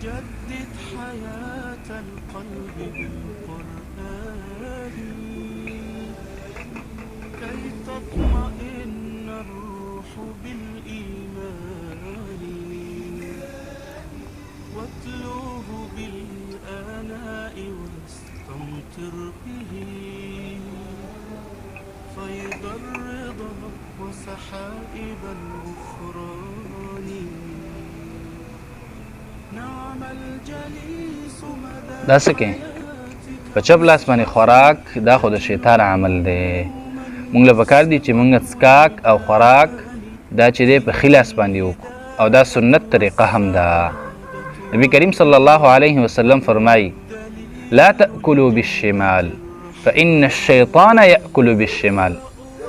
جدد حياة القلب بالقرآن كي تطمئن الروح بالإيمان واتلوه بالآناء واستمتر به فيض الرضا وسحائب الغفران نعم الجليس مدى دا سکه په چپ لاس باندې خوراک دا خو د شیطان عمل دی. مونږ له پکار دي چې مونږ څکاک او خوراک دا چې دی په خلاص باندې وکړو او دا سنت طریقه هم ده. نبی کریم صلی الله علیه وسلم فرمایي لا تأکلوا بالشمال فإن الشیطان یأکل بالشمال.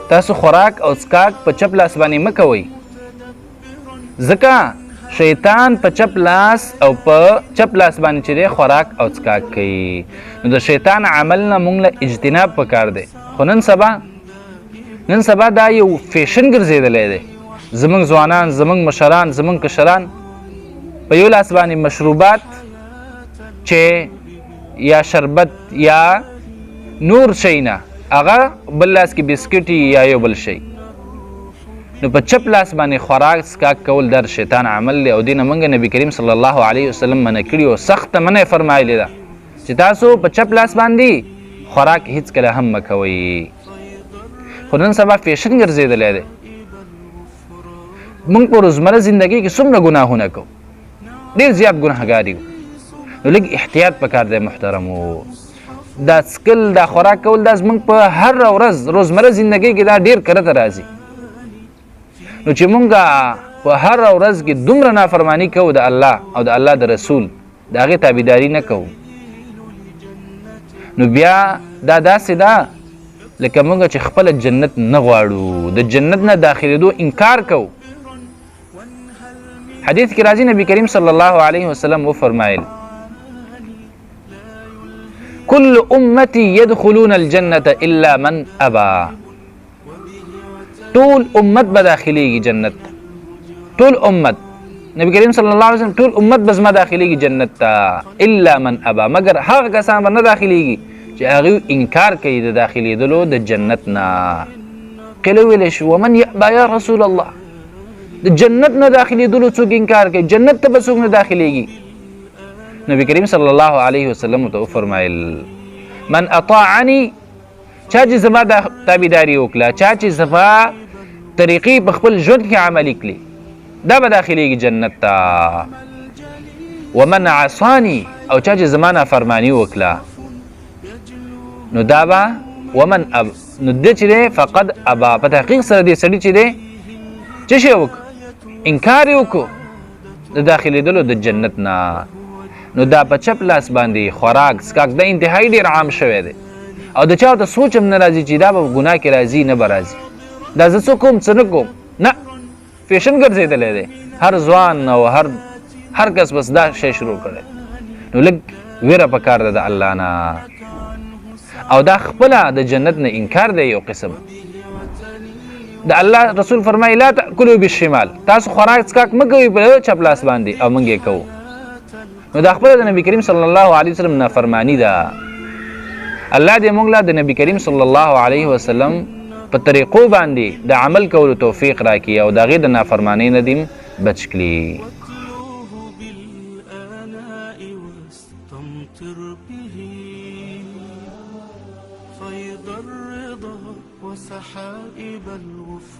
تاسو خوراک او څکاک په چپ لاس باندې مه کوئ ځکه شیطان په چپ لاس او په چپ لاس باندې چې دی خوراک او څکاک کوي. نو د شیطان عمل نه مونږ له اجتناب پکار دی. خو نن سبا دا یو فیشن ګرځېدلی دی. زمونږ ځوانان، زمونږ مشران، زمونږ کشران په یو لاس باندې مشروبات چې یا شربت یا نور شی نه هغه بل لاس کې بسکټي یا یو بل شی. نو په چپ لاس باندې خوراک څکاک کول در شیطان عمل دی او دې نه موږ نبی کریم صلی الله علیه وسلم منع کړي او سخته منع فرمایلې ده چې تاسو په چپ لاس باندې خوراک هیڅ کله هم مه کوئ. خو نن سبا فیشن ګرځېدلی دی. موږ په روزمره زندګۍ کې څومره ګناهونه کوو، ډېر زیات ګناهګار یو. نو لږ احتیاط پکار دی محترمو. دا څکل دا خوراک کول دا زموږ په هر ورځ روزمره زندګۍ کې دا ډېر کرته راځي. نو چې مونږ په هر ورځ کې دومره نافرمانی کوو د الله او د الله د رسول د هغې تابعداري نه کوو نو بیا دا داسې ده لکه مونږ چې خپله جنت نه غواړو، د جنت نه داخلېدو انکار کوو. حدیث کې راځي نبی کریم صلی الله علیه وسلم وفرمایل كل امتی يدخلون الجنة الا من ابا. ټول امت به داخليږي جنت ته. ټول امت نبی کریم صلی الله علیه وسلم ټول امت به زما داخليږي جنت ته الا من ابا، مگر هغه کسان به نه داخليږي چې هغه انکار کوي د داخلېدلو د جنت نه. قیل ویل شو ومن یأبا یا رسول الله، د جنت نه داخلېدلو څوک انکار کوي، جنت ته به څوک نه داخليږي. نبی کریم صلی الله علیه وسلم ته وفرمایل من اطاعنی، چا چې زما د تابعداري وکړه، چا چې زما طریقې په خپل ژوند کې عملي کړي دا به داخلېږي جنت ته. ومن عصانی، او چا چې زما نافرماني وکړه نو دا به ومن اب، نو دی چې دی فقد ابا، په تحقیق سره دی سړي چې دی څه شی وکړو، انکار یې وکړو د داخلېدلو د جنت نه. نو دا په چپ لاس باندې خوراک څکاک دا انتهایي ډېر عام شوی دی او د چا ته سوچ هم نه راځي چې دا به ګناه کې راځي نه به راځي. دا زه څه کوم څه نه کوم، نه فیشن ګرځېدلی دی. هر ځوان او هر کس بس دا شی شروع کړی. نو لږ ویره پکار ده د الله نه او دا خپله د جنت نه انکار دی یو قسم. د الله رسول فرمایي لا تأکلوا بالشمال، تاسو خوراک څکاک مه کوئ په چپ لاس باندې او موږ یې کوو. نو دا خپله د نبي کریم صلی الله علیه وسلم نافرماني ده. الله دې موږ له د نبی کریم صلی الله علیه وسلم په طریقو باندې د عمل کولو توفیق راکړي او د هغې د نافرمانۍ نه دې بچ کړي. واتلوه بالآناء واستمتر به فيض الرضا وسحائب الغفران